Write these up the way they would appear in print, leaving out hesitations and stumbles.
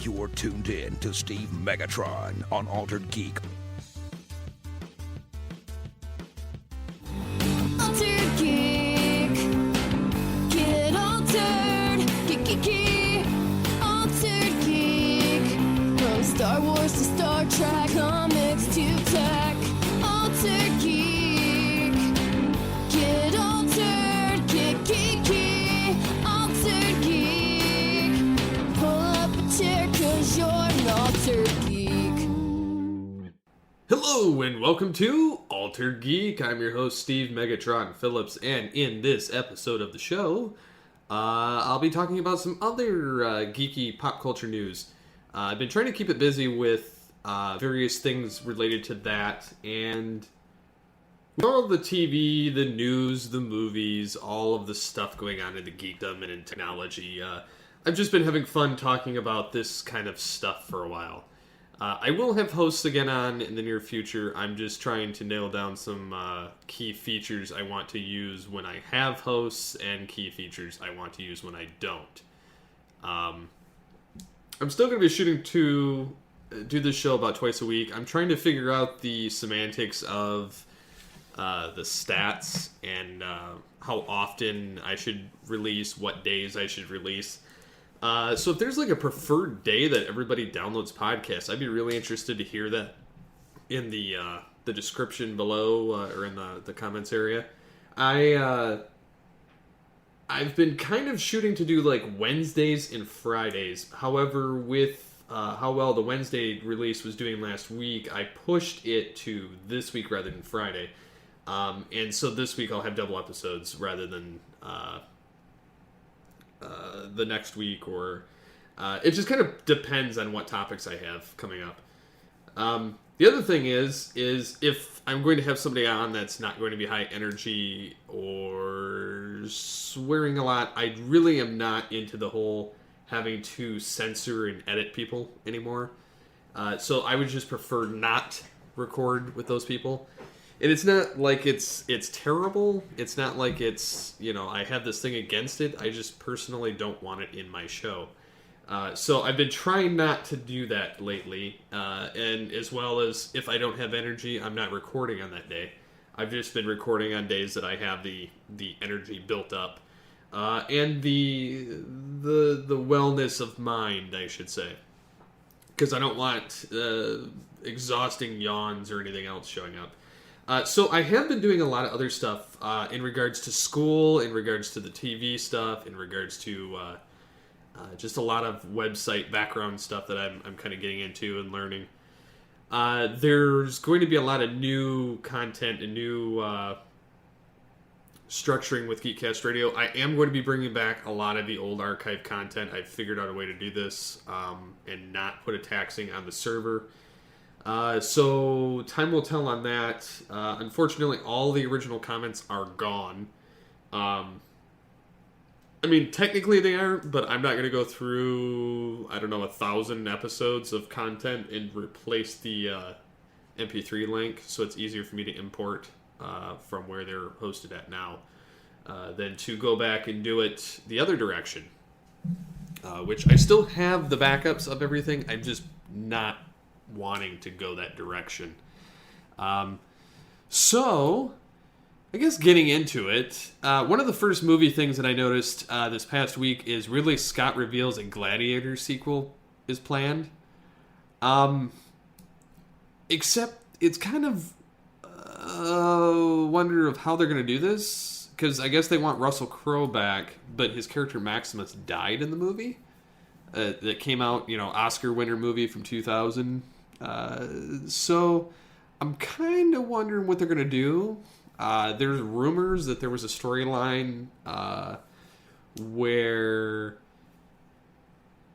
You're tuned in to Steve Megatron on Altered Geek. Altered Geek. Get altered. Geek. Altered Geek. From Star Wars to Star Trek, comics to tech. Altered Geek. Get altered. Geek. Altered Geek. Pull up a chair 'cause you're an altered geek. Hello and welcome to Altered Geek. I'm your host Steve Megatron Phillips, and in this episode of the show, I'll be talking about some other geeky pop culture news. I've been trying to keep it busy with various things related to that, and all the TV, the news, the movies, all of the stuff going on in the geekdom and in technology. I've just been having fun talking about this kind of stuff for a while. I will have hosts again on in the near future. I'm just trying to nail down some key features I want to use when I have hosts and key features I want to use when I don't. I'm still going to be shooting to do this show about twice a week. I'm trying to figure out the semantics of the stats and how often I should release, what days I should release. So if there's like a preferred day that everybody downloads podcasts, I'd be really interested to hear that in the description below or in the comments area. I've been kind of shooting to do like Wednesdays and Fridays. However, with how well the Wednesday release was doing last week, I pushed it to this week rather than Friday. And so this week I'll have double episodes rather than the next week, or it just kind of depends on what topics I have coming up. The other thing is if I'm going to have somebody on that's not going to be high energy or swearing a lot, I really am not into the whole having to censor and edit people anymore. So I would just prefer not record with those people. And it's not like it's terrible. It's not like it's, I have this thing against it. I just personally don't want it in my show. So I've been trying not to do that lately. And as well as if I don't have energy, I'm not recording on that day. I've just been recording on days that I have the energy built up. And the wellness of mind, I should say. Because I don't want exhausting yawns or anything else showing up. So I have been doing a lot of other stuff in regards to school, in regards to the TV stuff, in regards to just a lot of website background stuff that I'm kind of getting into and learning. There's going to be a lot of new content and new structuring with Geekcast Radio. I am going to be bringing back a lot of the old archive content. I've figured out a way to do this and not put a taxing on the server. So time will tell on that. Unfortunately, all the original comments are gone. Technically they aren't, but I'm not going to go through, 1,000 episodes of content and replace the MP3 link, so it's easier for me to import from where they're hosted at now than to go back and do it the other direction, which I still have the backups of everything. I'm just not wanting to go that direction. So, I guess getting into it, one of the first movie things that I noticed this past week is Ridley Scott reveals a Gladiator sequel is planned. Except it's kind of wonder of how they're going to do this, because I guess they want Russell Crowe back, but his character Maximus died in the movie that came out, Oscar winner movie from 2000. So I'm kind of wondering what they're going to do. There's rumors that there was a storyline where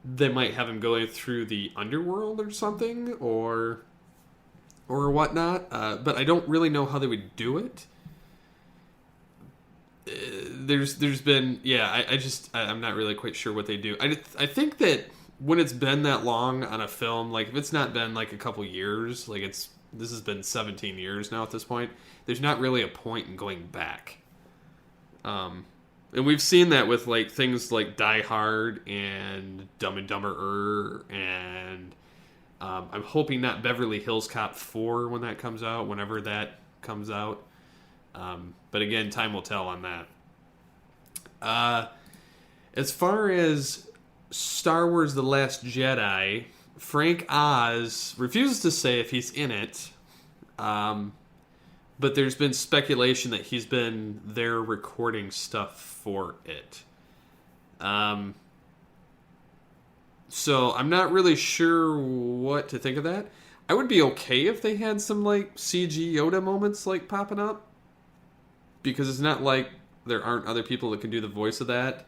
they might have him going through the underworld or something, or whatnot. But I don't really know how they would do it. There's been, I'm not really quite sure what they do. I think that when it's been that long on a film, like if it's not been like a couple years, like this has been 17 years now at this point, there's not really a point in going back. And we've seen that with like things like Die Hard and Dumb and Dumber and I'm hoping not Beverly Hills Cop 4 when that comes out, whenever that comes out. But again, time will tell on that. As far as Star Wars The Last Jedi, Frank Oz refuses to say if he's in it. But there's been speculation that he's been there recording stuff for it. So I'm not really sure what to think of that. I would be okay if they had some like CG Yoda moments like popping up, because it's not like there aren't other people that can do the voice of that,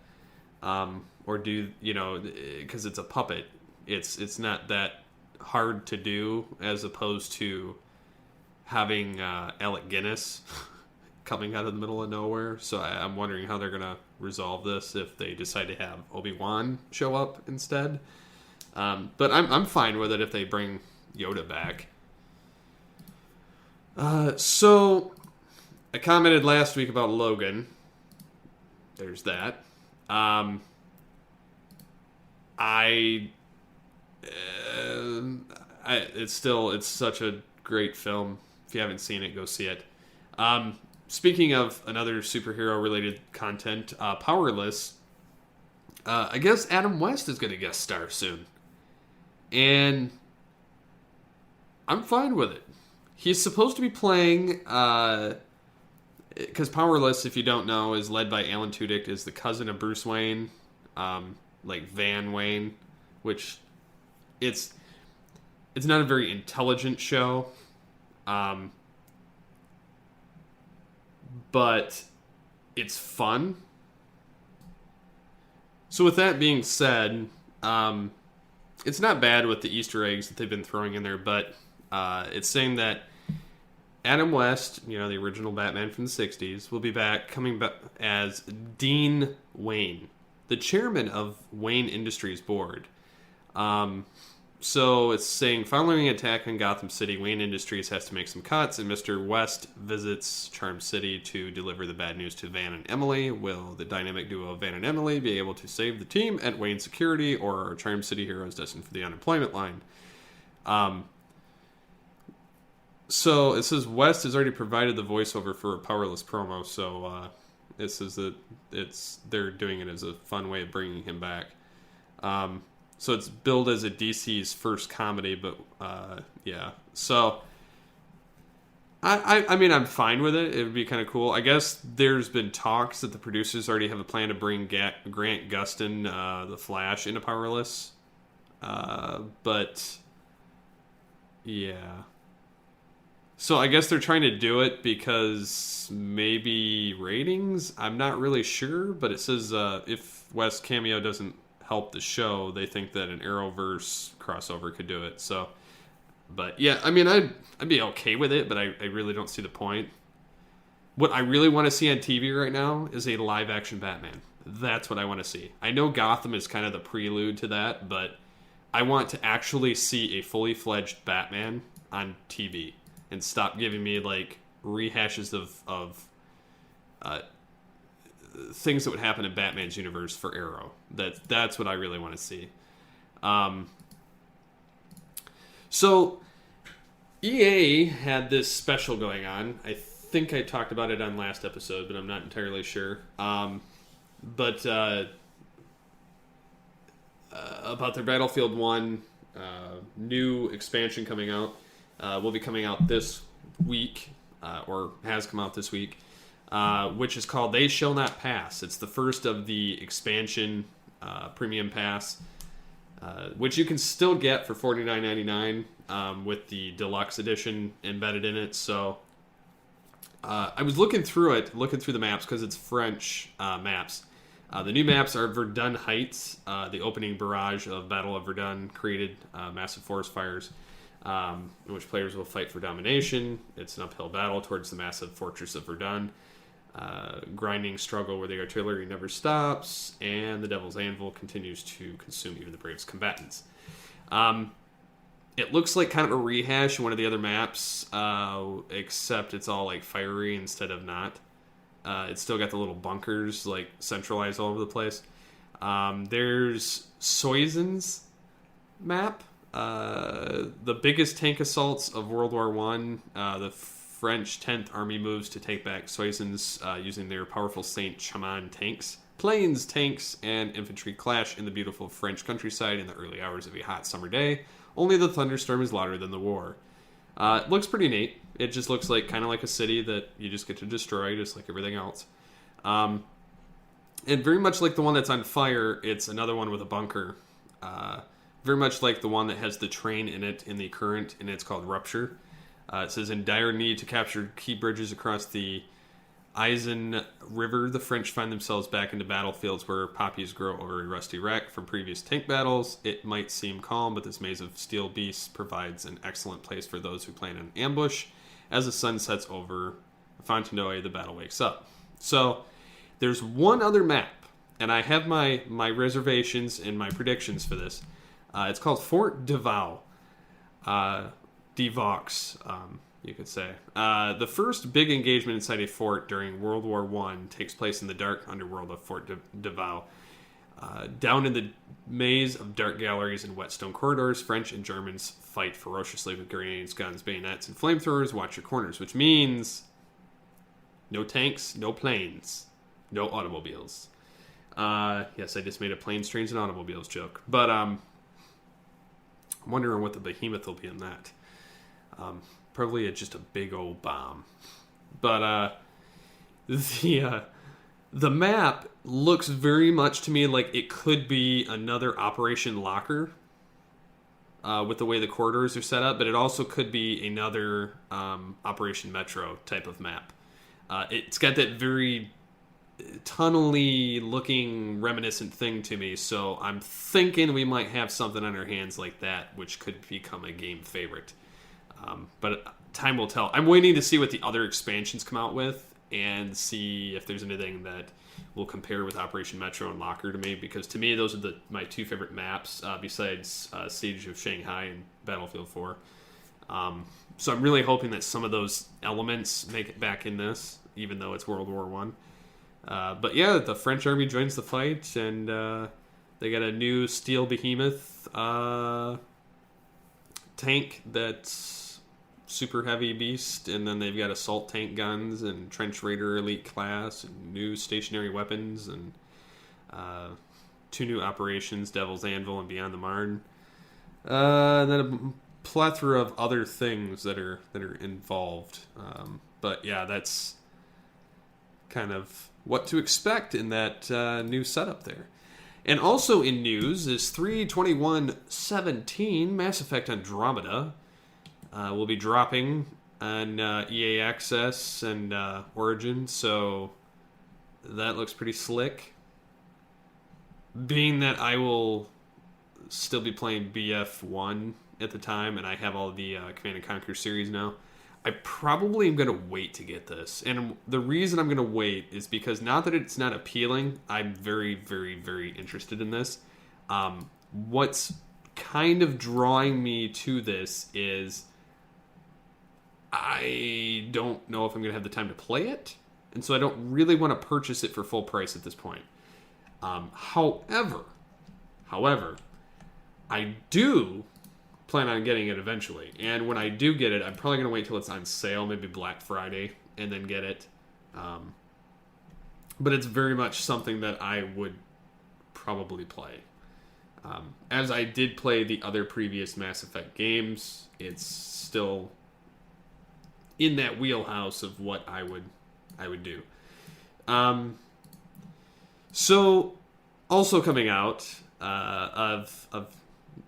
or do, you know, because it's a puppet. It's not that hard to do, as opposed to having Alec Guinness coming out of the middle of nowhere. So I'm wondering how they're going to resolve this if they decide to have Obi-Wan show up instead. But I'm fine with it if they bring Yoda back. So I commented last week about Logan. There's that. It's such a great film. If you haven't seen it, go see it. Speaking of another superhero-related content, Powerless, I guess Adam West is going to guest star soon. And I'm fine with it. He's supposed to be playing, because Powerless, if you don't know, is led by Alan Tudyk, is the cousin of Bruce Wayne, like Van Wayne, which it's not a very intelligent show. But it's fun. So with that being said, it's not bad with the Easter eggs that they've been throwing in there, but it's saying that Adam West, you know, the original Batman from the 60s, will be coming back as Dean Wayne, the chairman of Wayne Industries Board. So it's saying, following an attack on Gotham City, Wayne Industries has to make some cuts, and Mr. West visits Charm City to deliver the bad news to Van and Emily. Will the dynamic duo of Van and Emily be able to save the team at Wayne Security, or are Charm City heroes destined for the unemployment line? So it says West has already provided the voiceover for a Powerless promo, so it says that they're doing it as a fun way of bringing him back. So it's billed as a DC's first comedy, but yeah. So I mean, I'm fine with it. It would be kind of cool. I guess there's been talks that the producers already have a plan to bring Grant Gustin, the Flash, into Powerless. But yeah. So I guess they're trying to do it because maybe ratings? I'm not really sure, but it says if West cameo doesn't help the show, they think that an Arrowverse crossover could do it. So, but yeah, I mean, I'd be okay with it, but I really don't see the point. What I really want to see on TV right now is a live action Batman. That's what I want to see. I know Gotham is kind of the prelude to that, but I want to actually see a fully fledged Batman on TV and stop giving me like rehashes of things that would happen in Batman's universe for Arrow. That's what I really want to see. So EA had this special going on. I think I talked about it on last episode, but I'm not entirely sure. But about their Battlefield 1 new expansion coming out. Will be coming out this week, or has come out this week. Which is called They Shall Not Pass. It's the first of the expansion premium pass, which you can still get for $49.99 with the deluxe edition embedded in it. So I was looking through the maps because it's French maps. The new maps are Verdun Heights, the opening barrage of Battle of Verdun created massive forest fires, in which players will fight for domination. It's an uphill battle towards the massive fortress of Verdun. Grinding struggle where the artillery never stops, and the Devil's Anvil continues to consume even the bravest combatants. It looks like kind of a rehash of one of the other maps, except it's all like fiery instead of not. It's still got the little bunkers like centralized all over the place. There's Soisen's map, the biggest tank assaults of World War One. The French 10th Army moves to take back Soissons using their powerful Saint-Chamond tanks. Planes, tanks, and infantry clash in the beautiful French countryside in the early hours of a hot summer day. Only the thunderstorm is louder than the war. It looks pretty neat. It just looks like kind of like a city that you just get to destroy, just like everything else. And very much like the one that's on fire, it's another one with a bunker. Very much like the one that has the train in it in the current, and it's called Rupture. It says, in dire need to capture key bridges across the Aisne River, the French find themselves back into battlefields where poppies grow over a rusty wreck from previous tank battles. It might seem calm, but this maze of steel beasts provides an excellent place for those who plan an ambush. As the sun sets over Fontenoy, the battle wakes up. So, there's one other map, and I have my reservations and my predictions for this. It's called Fort Devaux. Devox, you could say. The first big engagement inside a fort during World War I takes place in the dark underworld of Fort Devaux. Down in the maze of dark galleries and wet stone corridors, French and Germans fight ferociously with grenades, guns, bayonets, and flamethrowers. Watch your corners, which means no tanks, no planes, no automobiles. Yes, I just made a planes, trains, and automobiles joke. But I'm wondering what the behemoth will be in that. Probably just a big old bomb. But the map looks very much to me like it could be another Operation Locker with the way the corridors are set up, but it also could be another Operation Metro type of map. It's got that very tunnely looking reminiscent thing to me, so I'm thinking we might have something on our hands like that, which could become a game favorite. But time will tell. I'm waiting to see what the other expansions come out with and see if there's anything that will compare with Operation Metro and Locker to me, because to me those are my two favorite maps besides Siege of Shanghai and Battlefield 4. So I'm really hoping that some of those elements make it back in this, even though it's World War One. But yeah, the French army joins the fight, and they got a new steel behemoth tank that's super heavy beast, and then they've got assault tank guns and trench raider elite class and new stationary weapons and two new operations, Devil's Anvil and Beyond the Marne. And then a plethora of other things that are involved. But yeah, that's kind of what to expect in that new setup there. And also in news is 3/21/17, Mass Effect Andromeda will be dropping on EA Access and Origin, so that looks pretty slick. Being that I will still be playing BF1 at the time, and I have all the Command & Conquer series now, I probably am going to wait to get this. And the reason I'm going to wait is because not that it's not appealing, I'm very, very, very interested in this. What's kind of drawing me to this is I don't know if I'm going to have the time to play it, and so I don't really want to purchase it for full price at this point. However, I do plan on getting it eventually, and when I do get it, I'm probably going to wait till it's on sale, maybe Black Friday, and then get it. But it's very much something that I would probably play. As I did play the other previous Mass Effect games, it's still in that wheelhouse of what I would do. So, also coming out of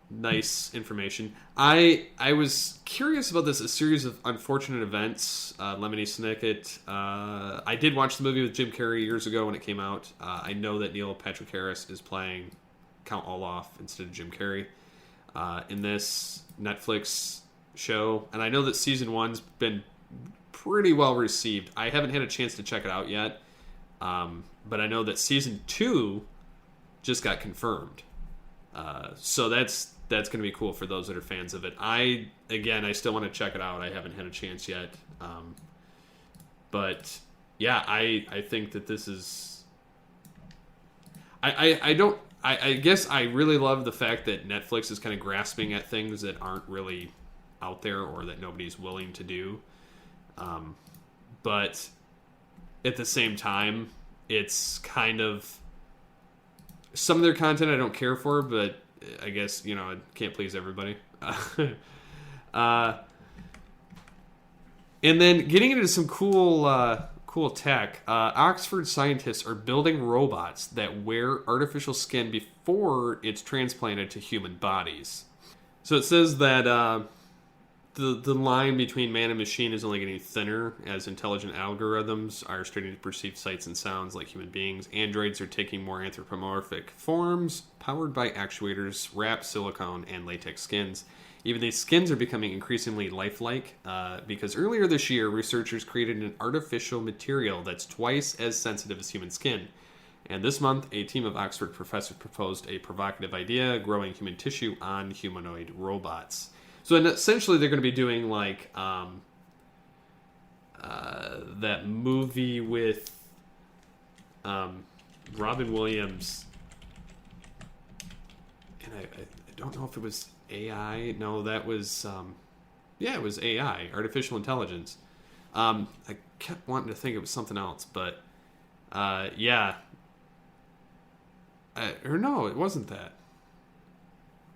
nice information, I was curious about this, a series of unfortunate events. Lemony Snicket. I did watch the movie with Jim Carrey years ago when it came out. I know that Neil Patrick Harris is playing Count Olaf instead of Jim Carrey in this Netflix show, and I know that season 1's been pretty well received. I haven't had a chance to check it out yet, but I know that season 2 just got confirmed. So that's going to be cool for those that are fans of it. I still want to check it out. I haven't had a chance yet. But yeah, I think that this is. I guess I really love the fact that Netflix is kind of grasping at things that aren't really out there or that nobody's willing to do. But at the same time, it's kind of some of their content I don't care for, but I guess, it can't please everybody. And then getting into some cool tech, Oxford scientists are building robots that wear artificial skin before it's transplanted to human bodies. So it says that the line between man and machine is only getting thinner as intelligent algorithms are starting to perceive sights and sounds like human beings. Androids are taking more anthropomorphic forms, powered by actuators, wrapped silicone, and latex skins. Even these skins are becoming increasingly lifelike because earlier this year, researchers created an artificial material that's twice as sensitive as human skin. And this month, a team of Oxford professors proposed a provocative idea, growing human tissue on humanoid robots. So essentially, they're going to be doing like that movie with Robin Williams. And I don't know if it was AI. No, that was it was AI, artificial intelligence. I kept wanting to think it was something else, but yeah. Or no, it wasn't that.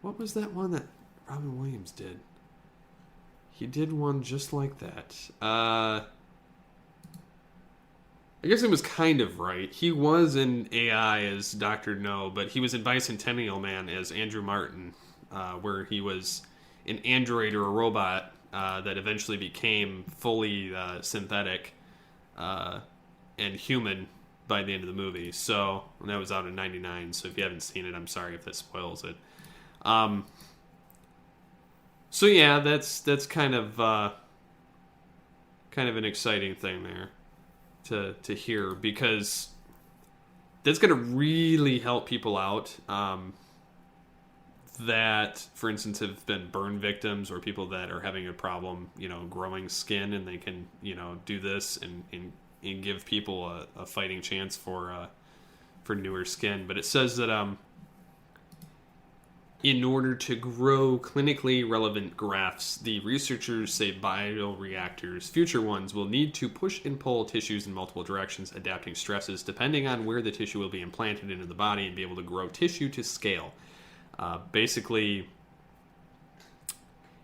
What was that one that Robin Williams did? He did one just like that. I guess it was kind of right. He was in AI as Dr. No, but he was in Bicentennial Man as Andrew Martin, where he was an android or a robot that eventually became fully synthetic and human by the end of the movie. So, and that was out in '99. So if you haven't seen it, I'm sorry if that spoils it. So yeah, that's kind of an exciting thing there to hear, because that's going to really help people out that, for instance, have been burn victims or people that are having a problem, growing skin, and they can, do this and give people a fighting chance for newer skin. But it says that in order to grow clinically relevant grafts, the researchers say bioreactors, future ones, will need to push and pull tissues in multiple directions, adapting stresses depending on where the tissue will be implanted into the body, and be able to grow tissue to scale. Basically,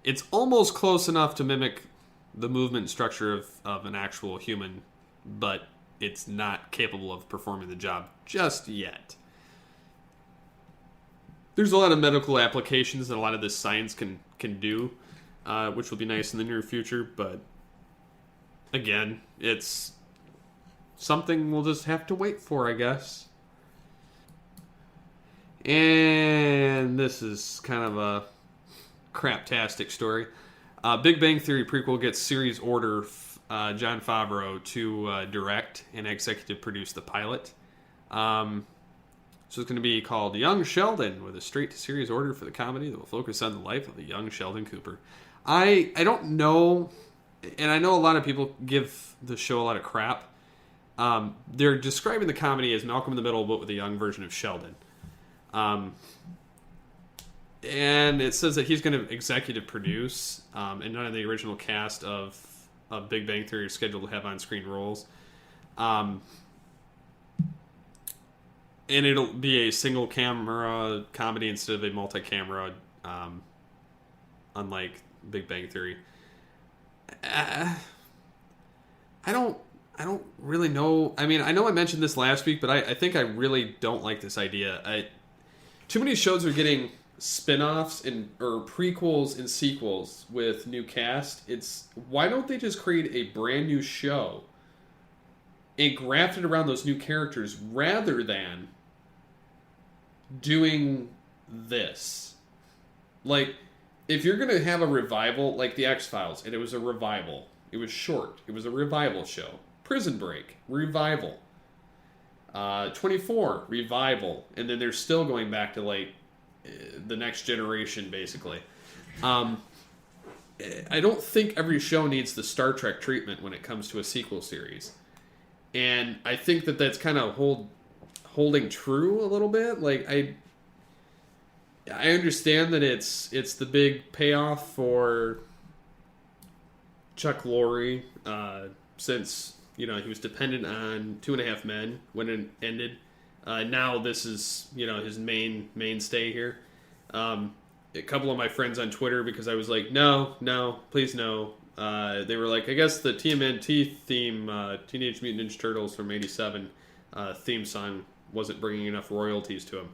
it's almost close enough to mimic the movement and structure of an actual human, but it's not capable of performing the job just yet. There's a lot of medical applications that a lot of this science can do, which will be nice in the near future, but again, it's something we'll just have to wait for, I guess. And this is kind of a craptastic story. Big Bang Theory prequel gets series order, Jon Favreau to direct and executive produce the pilot. So it's going to be called Young Sheldon, with a straight-to-series order for the comedy that will focus on the life of the young Sheldon Cooper. I don't know, and I know a lot of people give the show a lot of crap. They're describing the comedy as Malcolm in the Middle, but with a young version of Sheldon. And it says that he's going to executive produce, and none of the original cast of Big Bang Theory are scheduled to have on-screen roles. And it'll be a single camera comedy instead of a multi-camera, unlike Big Bang Theory. I don't really know. I mean, I know I mentioned this last week, but I think I really don't like this idea. Too many shows are getting spin-offs or prequels and sequels with new cast. Why don't they just create a brand new show and graft it around those new characters rather than doing this? Like, if you're going to have a revival, like The X-Files, and it was a revival. It was short. It was a revival show. Prison Break, revival. 24, revival. And then they're still going back to, like, the next generation, basically. I don't think every show needs the Star Trek treatment when it comes to a sequel series. And I think that that's kind of holding true a little bit. Like, I understand that it's the big payoff for Chuck Lorre, since, he was dependent on 2.5 Men when it ended. Now this is, his mainstay here. A couple of my friends on Twitter, because I was like, no, please no. They were like, I guess the TMNT theme, Teenage Mutant Ninja Turtles from '87 theme song wasn't bringing enough royalties to him.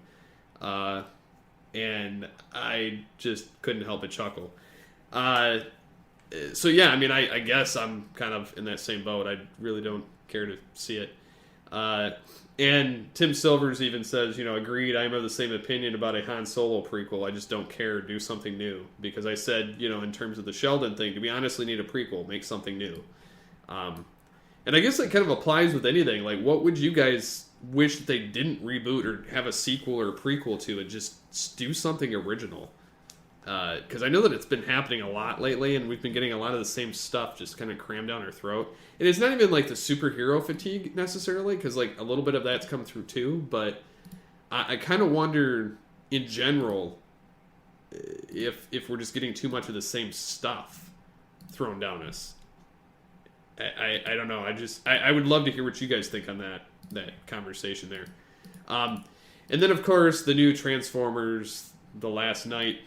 And I just couldn't help but chuckle. So yeah, I mean, I guess I'm kind of in that same boat. I really don't care to see it. And Tim Silvers even says, agreed, I'm of the same opinion about a Han Solo prequel. I just don't care. Do something new. Because I said, in terms of the Sheldon thing, do we honestly need a prequel? Make something new. And I guess that kind of applies with anything. Like, what would you guys wish that they didn't reboot or have a sequel or a prequel to, and just do something original? Because I know that it's been happening a lot lately, and we've been getting a lot of the same stuff just kind of crammed down our throat. And it's not even like the superhero fatigue necessarily, because like a little bit of that's come through too. But I kind of wonder, in general, if we're just getting too much of the same stuff thrown down us. I don't know. I would love to hear what you guys think on that conversation there. And then of course the new Transformers: The Last Night,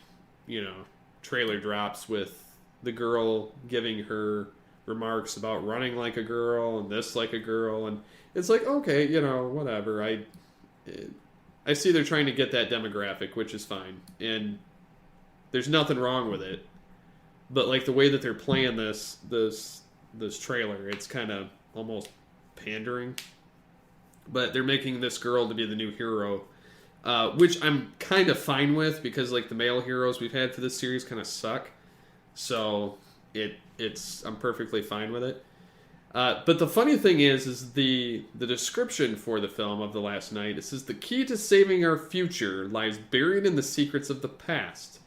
trailer drops with the girl giving her remarks about running like a girl and this like a girl, and it's like, okay, whatever. I see they're trying to get that demographic, which is fine, and there's nothing wrong with it. But like the way that they're playing this trailer, it's kind of almost pandering. But they're making this girl to be the new hero. Which I'm kind of fine with, because like the male heroes we've had for this series kind of suck, so I'm perfectly fine with it. But the funny thing is the description for the film of The Last Night. It says the key to saving our future lies buried in the secrets of the past.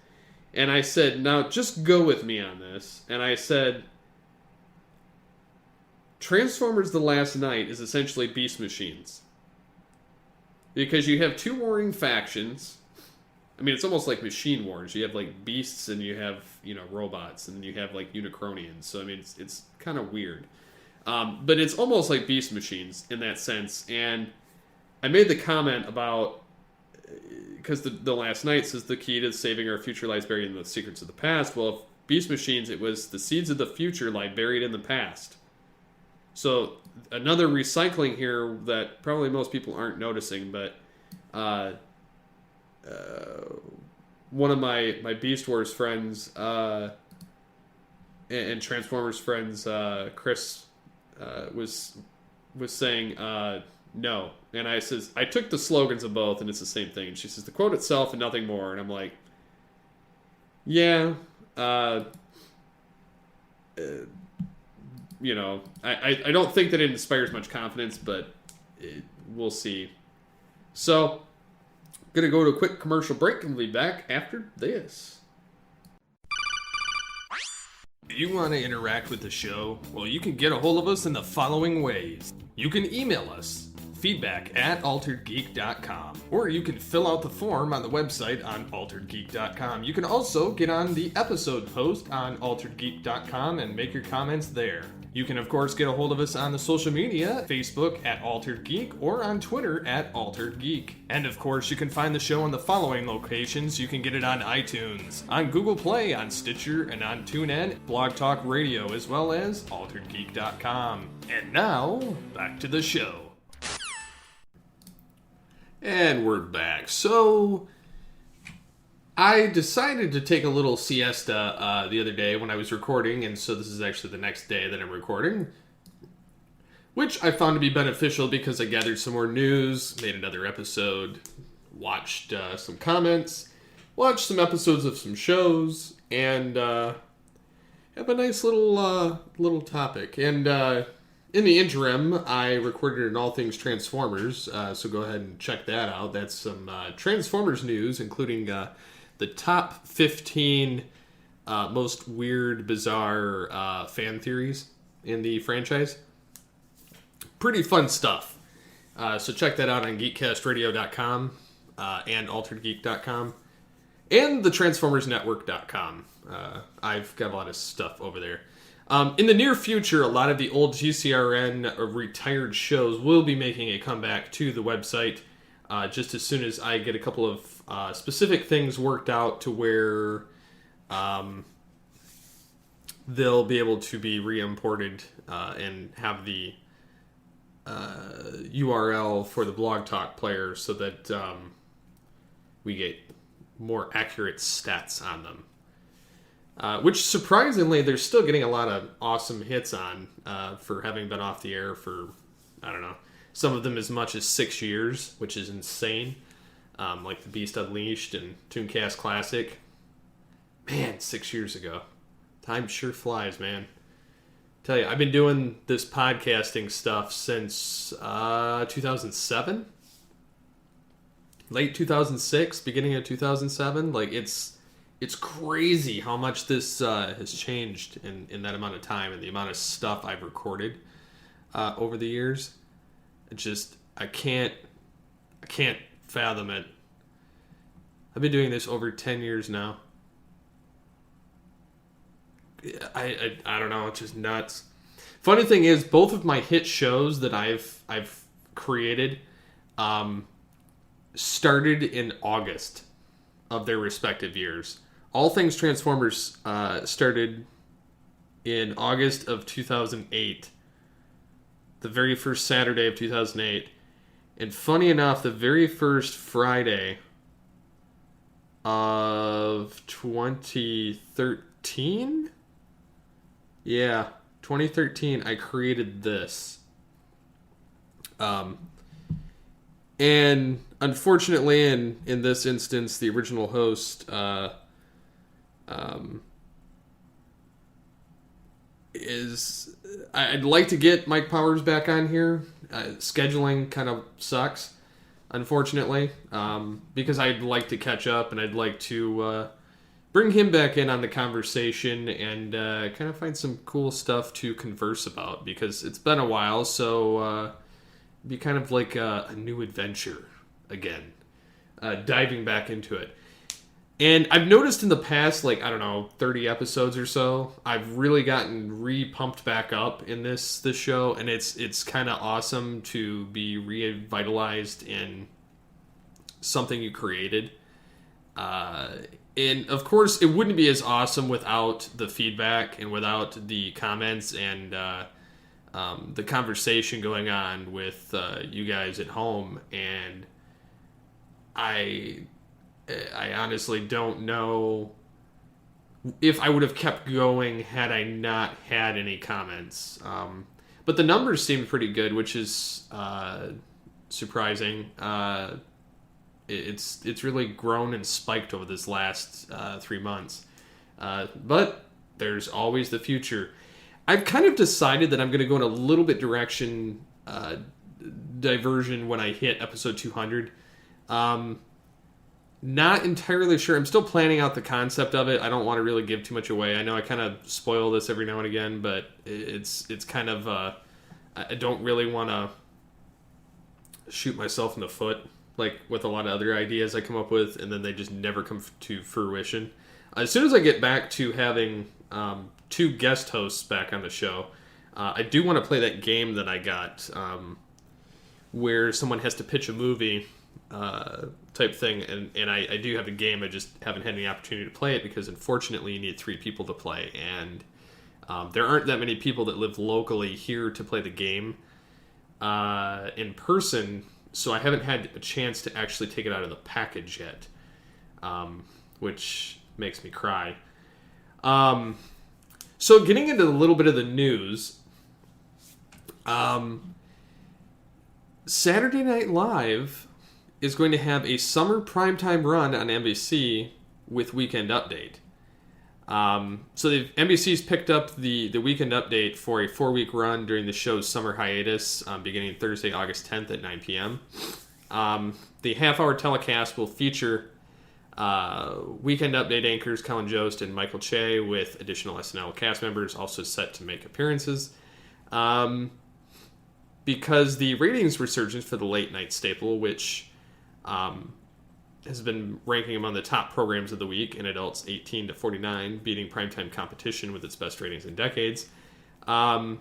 And I said, now just go with me on this. And I said, Transformers: The Last Night is essentially Beast Machines. Because you have two warring factions. I mean, it's almost like Machine Wars. You have, like, beasts and you have, robots. And you have, like, Unicronians. So, I mean, it's kind of weird. But it's almost like Beast Machines in that sense. And I made the comment about... Because the Last Night says the key to saving our future lies buried in the secrets of the past. Well, if Beast Machines, it was the seeds of the future lie buried in the past. So another recycling here that probably most people aren't noticing, but one of my Beast Wars friends and Transformers friends, Chris, was saying no, and I says I took the slogans of both, and it's the same thing. And she says the quote itself and nothing more, and I'm like, yeah. I don't think that it inspires much confidence, but we'll see. So, I'm going to go to a quick commercial break and we'll be back after this. Do you want to interact with the show? Well, you can get a hold of us in the following ways. You can email us, feedback@alteredgeek.com, or you can fill out the form on the website on alteredgeek.com. You can also get on the episode post on alteredgeek.com and make your comments there. You can, of course, get a hold of us on the social media, Facebook @AlteredGeek, or on Twitter @AlteredGeek. And, of course, you can find the show on the following locations. You can get it on iTunes, on Google Play, on Stitcher, and on TuneIn, Blog Talk Radio, as well as alteredgeek.com. And now, back to the show. And we're back. So, I decided to take a little siesta the other day when I was recording, and so this is actually the next day that I'm recording, which I found to be beneficial because I gathered some more news, made another episode, watched some comments, watched some episodes of some shows, and have a nice little topic. And in the interim, I recorded an All Things Transformers, so go ahead and check that out. That's some Transformers news, including the top 15 most weird, bizarre fan theories in the franchise. pretty fun stuff. So check that out on geekcastradio.com and alteredgeek.com and the transformersnetwork.com. I've got a lot of stuff over there. In the near future, a lot of the old GCRN retired shows will be making a comeback to the website just as soon as I get a couple of specific things worked out to where they'll be able to be re-imported and have the URL for the Blog Talk player so that we get more accurate stats on them. Which, surprisingly, they're still getting a lot of awesome hits on for having been off the air for, I don't know, some of them as much as 6 years, which is insane. Like The Beast Unleashed and Tooncast Classic. Man, 6 years ago. Time sure flies, man. Tell you, I've been doing this podcasting stuff since 2007? Late 2006, beginning of 2007. Like, it's crazy how much this has changed in that amount of time and the amount of stuff I've recorded over the years. I can't fathom it. I've been doing this over 10 years now. I don't know, it's just nuts. Funny thing is, both of my hit shows that I've created started in August of their respective years. All Things Transformers started in August of 2008. The very first Saturday of 2008. And funny enough, the very first Friday of 2013? Yeah, 2013, I created this. And unfortunately, in this instance, the original host I'd like to get Mike Powers back on here. Scheduling kind of sucks, unfortunately, because I'd like to catch up and I'd like to bring him back in on the conversation and kind of find some cool stuff to converse about, because it's been a while, so it'd be kind of like a new adventure again, diving back into it. And I've noticed in the past, 30 episodes or so, I've really gotten re-pumped back up in this show, and it's kind of awesome to be revitalized in something you created. And, of course, it wouldn't be as awesome without the feedback and without the comments and the conversation going on with you guys at home. And I honestly don't know if I would have kept going had I not had any comments. But the numbers seemed pretty good, which is surprising. It's really grown and spiked over this last 3 months. But there's always the future. I've kind of decided that I'm going to go in a little bit diversion when I hit episode 200. Not entirely sure. I'm still planning out the concept of it. I don't want to really give too much away. I know I kind of spoil this every now and again, but it's kind of I don't really want to shoot myself in the foot like with a lot of other ideas I come up with, and then they just never come to fruition. As soon as I get back to having 2 guest hosts back on the show, I do want to play that game that I got where someone has to pitch a movie type thing, and I do have a game. I just haven't had any opportunity to play it because unfortunately you need 3 people to play, and there aren't that many people that live locally here to play the game in person, so I haven't had a chance to actually take it out of the package yet, which makes me cry. So getting into a little bit of the news, Saturday Night Live is going to have a summer primetime run on NBC with Weekend Update. So NBC's picked up the Weekend Update for a 4-week run during the show's summer hiatus, beginning Thursday, August 10th at 9 p.m. The half-hour telecast will feature Weekend Update anchors Colin Jost and Michael Che, with additional SNL cast members also set to make appearances. because the ratings resurgence for the late night staple, which has been ranking among the top programs of the week in adults 18 to 49, beating primetime competition with its best ratings in decades. I'm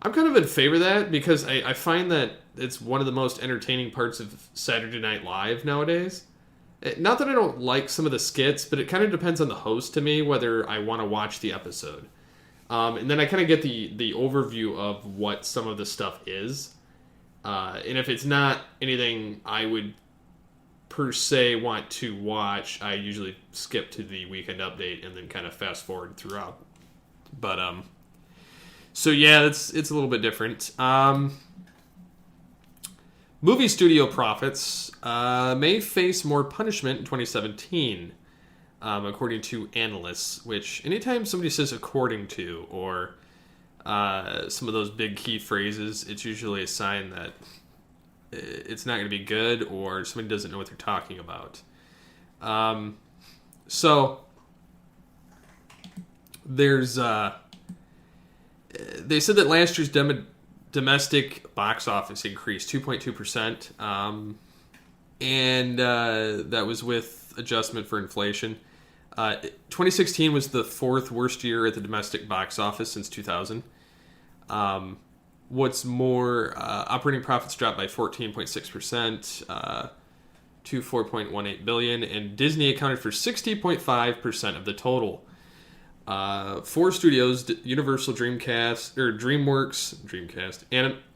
kind of in favor of that because I find that it's one of the most entertaining parts of Saturday Night Live nowadays. Not that I don't like some of the skits, but it kind of depends on the host to me whether I want to watch the episode. And then I kind of get the overview of what some of the stuff is. And if it's not anything I would per se want to watch, I usually skip to the weekend update and then kind of fast forward throughout. But so yeah, it's a little bit different. Movie studio profits may face more punishment in 2017, according to analysts. Which anytime somebody says "according to" or some of those big key phrases, it's usually a sign that it's not going to be good or somebody doesn't know what they're talking about. So there's they said that last year's domestic box office increased 2.2%, and that was with adjustment for inflation. 2016 was the fourth worst year at the domestic box office since 2000. What's more, operating profits dropped by 14.6% to $4.18 billion, and Disney accounted for 60.5% of the total. Four studios: Universal, DreamWorks,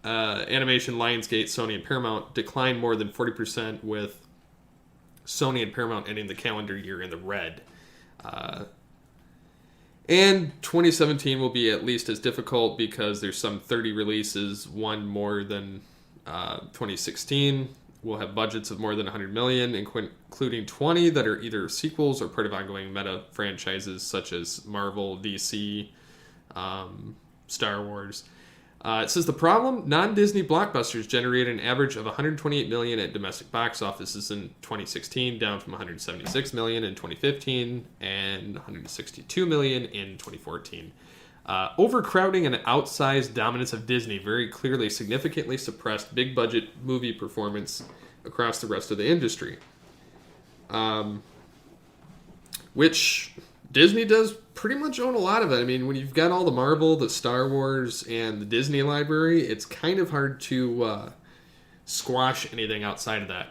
Animation, Lionsgate, Sony, and Paramount declined more than 40%, with Sony and Paramount ending the calendar year in the red. And 2017 will be at least as difficult because there's some 30 releases, one more than 2016. We'll have budgets of more than $100 million, including 20 that are either sequels or part of ongoing meta franchises such as Marvel, DC, Star Wars. It says the problem: non-Disney blockbusters generated an average of $128 million at domestic box offices in 2016, down from $176 million in 2015 and $162 million in 2014. Overcrowding and outsized dominance of Disney very clearly significantly suppressed big-budget movie performance across the rest of the industry. Which Disney does pretty much own a lot of it. I mean, when you've got all the Marvel, the Star Wars, and the Disney library, it's kind of hard to squash anything outside of that.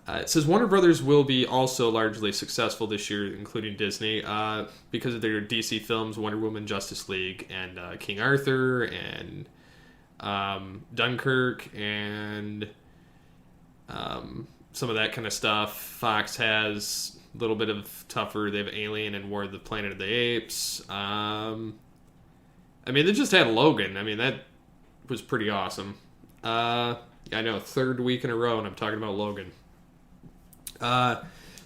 It says Warner Brothers will be also largely successful this year, including Disney, because of their DC films, Wonder Woman, Justice League, and King Arthur, and Dunkirk, and some of that kind of stuff. Fox has a little bit of tougher. They have Alien and War of the Planet of the Apes. I mean, they just had Logan. I mean, that was pretty awesome. I know, third week in a row, and I'm talking about Logan.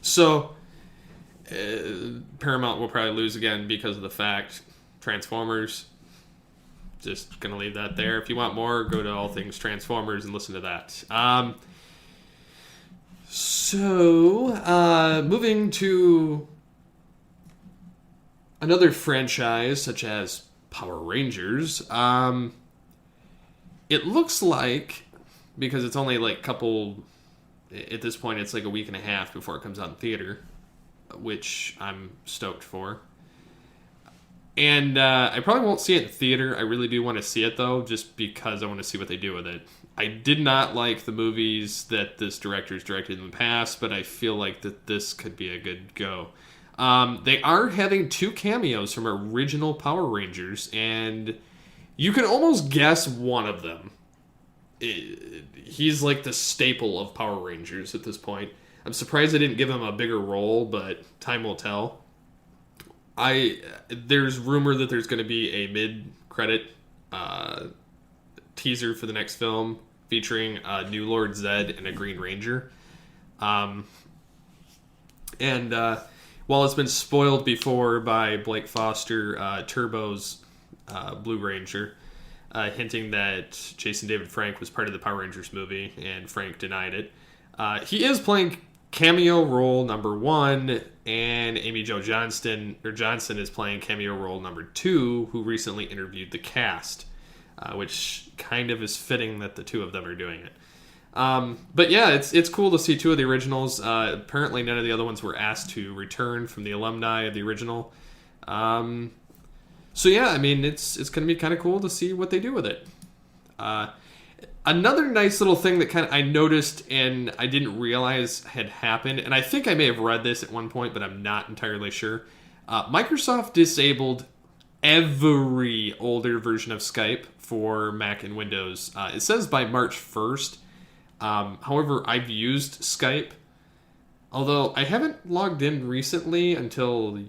So Paramount will probably lose again because of the fact Transformers. Just gonna leave that there. If you want more, go to All Things Transformers and listen to that. Moving to another franchise such as Power Rangers. It looks like, because it's only like at this point, it's like a week and a half before it comes out in theater, which I'm stoked for. And I probably won't see it in theater. I really do want to see it, though, just because I want to see what they do with it. I did not like the movies that this director's directed in the past, but I feel like that this could be a good go. They are having 2 cameos from original Power Rangers, and you can almost guess one of them. He's like the staple of Power Rangers at this point. I'm surprised they didn't give him a bigger role, but time will tell. There's rumor that there's going to be a mid-credit teaser for the next film featuring a new Lord Zed and a Green Ranger. While it's been spoiled before by Blake Foster, Turbo's Blue Ranger, hinting that Jason David Frank was part of the Power Rangers movie, and Frank denied it. He is playing cameo role number 1, and Amy Jo Johnson is playing cameo role number 2, who recently interviewed the cast. which kind of is fitting that the two of them are doing it. But yeah, it's cool to see two of the originals. Apparently none of the other ones were asked to return from the alumni of the original. So yeah, I mean, it's going to be kind of cool to see what they do with it. Another nice little thing that I noticed and I didn't realize had happened, and I think I may have read this at one point, but I'm not entirely sure. Microsoft disabled every older version of Skype for Mac and Windows. It says by March 1st. However, I've used Skype, although I haven't logged in recently until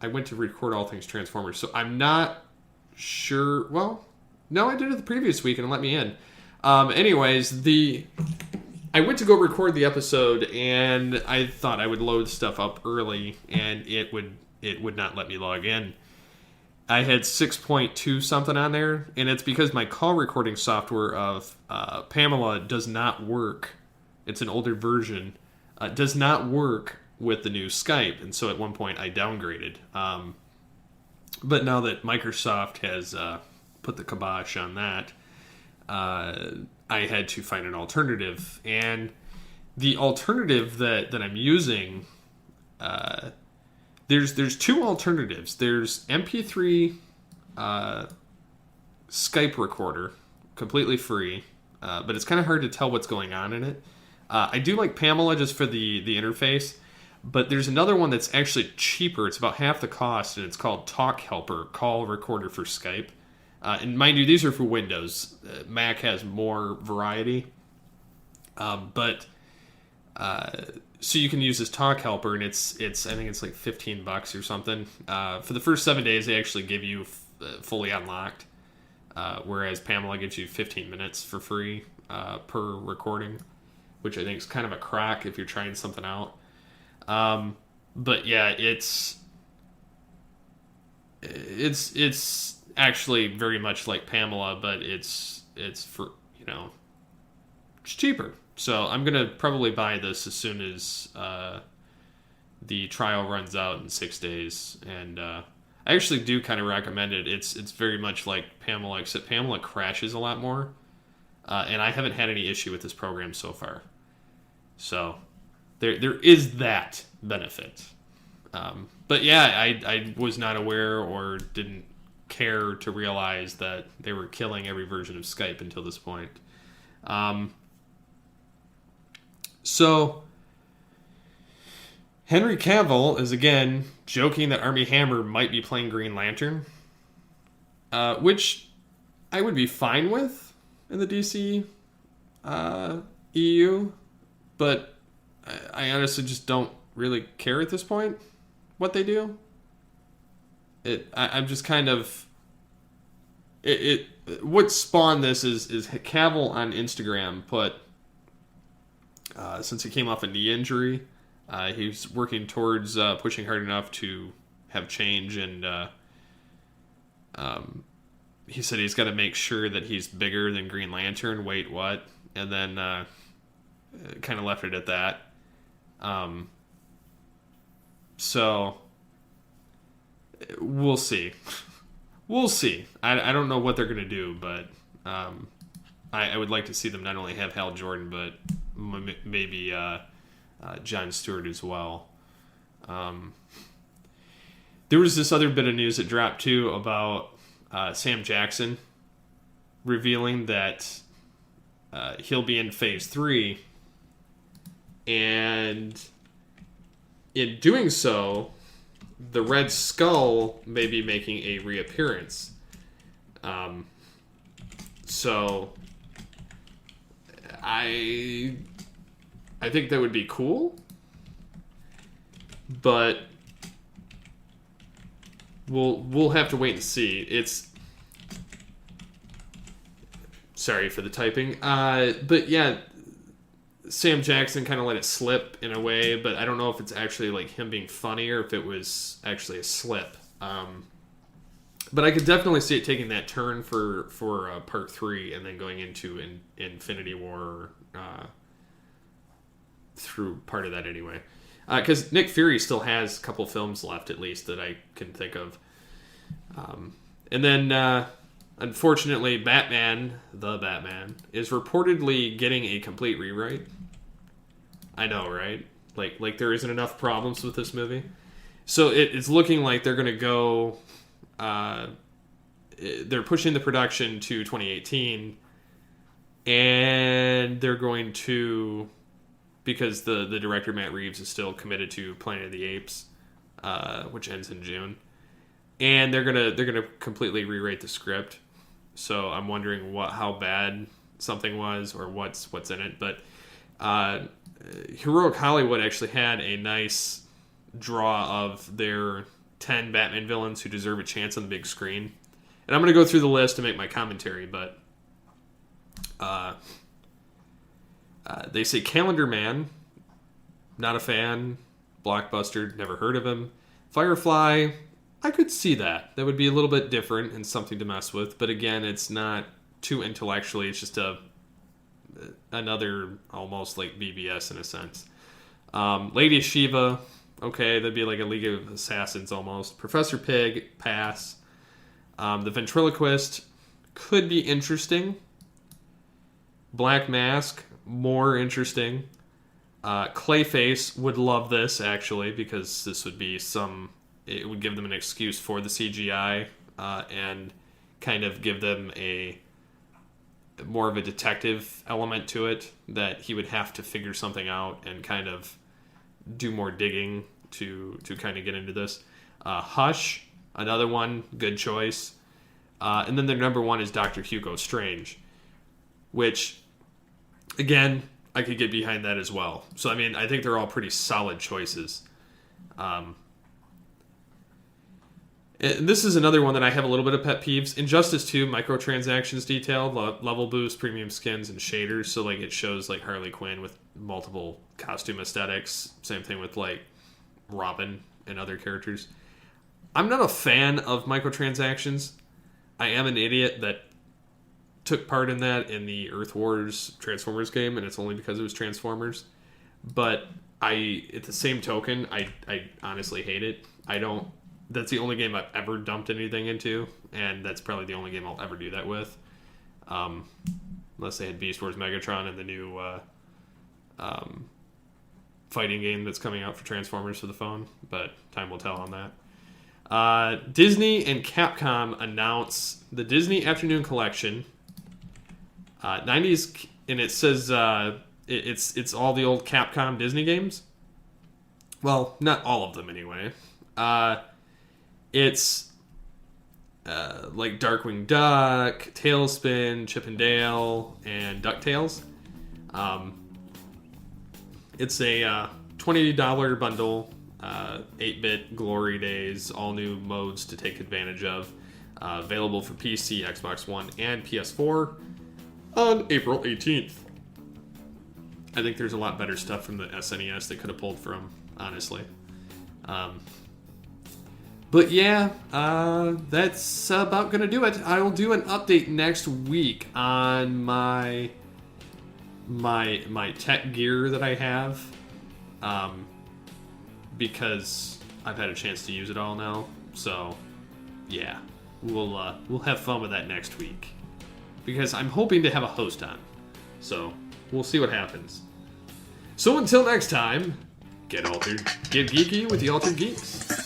I went to record All Things Transformers, so I'm not sure. Well, no, I did it the previous week and it let me in. Anyways, I went to go record the episode and I thought I would load stuff up early and it would not let me log in. I had 6.2 something on there, and it's because my call recording software of Pamela does not work. It's an older version. Does not work with the new Skype, and so at one point I downgraded. But now that Microsoft has put the kibosh on that, I had to find an alternative. And the alternative that I'm using... There's two alternatives. There's MP3 Skype recorder, completely free, but it's kind of hard to tell what's going on in it. I do like Pamela just for the interface, but there's another one that's actually cheaper. It's about half the cost, and it's called Talk Helper, Call Recorder for Skype. And mind you, these are for Windows. Mac has more variety, but... So you can use this Talk Helper, and it's I think it's like $15 or something. For the first 7 days, they actually give you fully unlocked, whereas Pamela gives you 15 minutes for free per recording, which I think is kind of a crack if you're trying something out. But yeah, it's actually very much like Pamela, but it's for it's cheaper. So I'm going to probably buy this as soon as the trial runs out in 6 days. And I actually do kind of recommend it. It's very much like Pamela, except Pamela crashes a lot more. And I haven't had any issue with this program so far. So there is that benefit. But yeah, I was not aware or didn't care to realize that they were killing every version of Skype until this point. So, Henry Cavill is again joking that Armie Hammer might be playing Green Lantern, which I would be fine with in the DC EU, but I honestly just don't really care at this point what they do. I'm just kind of... What spawned this is Cavill on Instagram put... since he came off a knee injury, he's working towards pushing hard enough to have change, and he said he's got to make sure that he's bigger than Green Lantern. Wait, what? And then kind of left it at that. So we'll see. We'll see. I don't know what they're going to do, but I would like to see them not only have Hal Jordan, but maybe Jon Stewart as well. There was this other bit of news that dropped too about Sam Jackson revealing that he'll be in Phase 3, and in doing so, the Red Skull may be making a reappearance. So I think that would be cool, but we'll have to wait and see. Sorry for the typing. But yeah, Sam Jackson kind of let it slip in a way, but I don't know if it's actually like him being funny or if it was actually a slip. But I could definitely see it taking that turn for Part 3 and then going into Infinity War through part of that anyway. Because Nick Fury still has a couple films left, at least, that I can think of. And then unfortunately, the Batman, is reportedly getting a complete rewrite. I know, right? Like there isn't enough problems with this movie. So it's looking like they're going to go... they're pushing the production to 2018, and they're going to... Because the director, Matt Reeves, is still committed to Planet of the Apes, which ends in June. And they're gonna completely rewrite the script. So I'm wondering how bad something was or what's in it. But Heroic Hollywood actually had a nice draw of their 10 Batman villains who deserve a chance on the big screen. And I'm gonna go through the list to make my commentary, but they say Calendar Man, not a fan. Blockbuster, never heard of him. Firefly, I could see that. That would be a little bit different and something to mess with. But again, it's not too intellectually. It's just another almost like BBS in a sense. Lady Shiva, okay, that'd be like a League of Assassins almost. Professor Pig, pass. The Ventriloquist could be interesting. Black Mask, more interesting. Clayface would love this, actually, because this would be it would give them an excuse for the CGI and kind of give them more of a detective element to it, that he would have to figure something out and kind of do more digging to kind of get into this. Hush, another one, good choice. And then their number one is Dr. Hugo Strange, which, again, I could get behind that as well. So, I mean, I think they're all pretty solid choices. And this is another one that I have a little bit of pet peeves. Injustice 2, microtransactions detailed, level boost, premium skins, and shaders. So, like, it shows, like, Harley Quinn with multiple costume aesthetics. Same thing with, like, Robin and other characters. I'm not a fan of microtransactions. I am an idiot that took part in that in the Earth Wars Transformers game, and it's only because it was Transformers. But at the same token, I honestly hate it. That's the only game I've ever dumped anything into, and that's probably the only game I'll ever do that with. Unless they had Beast Wars Megatron and the new fighting game that's coming out for Transformers for the phone, but time will tell on that. Disney and Capcom announce the Disney Afternoon Collection. 90s, and it says it's all the old Capcom Disney games. Well, not all of them anyway. It's like Darkwing Duck, Tailspin, Chip and Dale, and DuckTales. It's a $20 bundle, 8-bit Glory Days, all new modes to take advantage of. Available for PC, Xbox One, and PS4 on April 18th. I think there's a lot better stuff from the SNES they could have pulled from, honestly. But yeah, that's about going to do it. I will do an update next week on my tech gear that I have, because I've had a chance to use it all now. So yeah, we'll have fun with that next week, because I'm hoping to have a host on. So we'll see what happens. So until next time, get altered, get geeky with the Altered Geeks.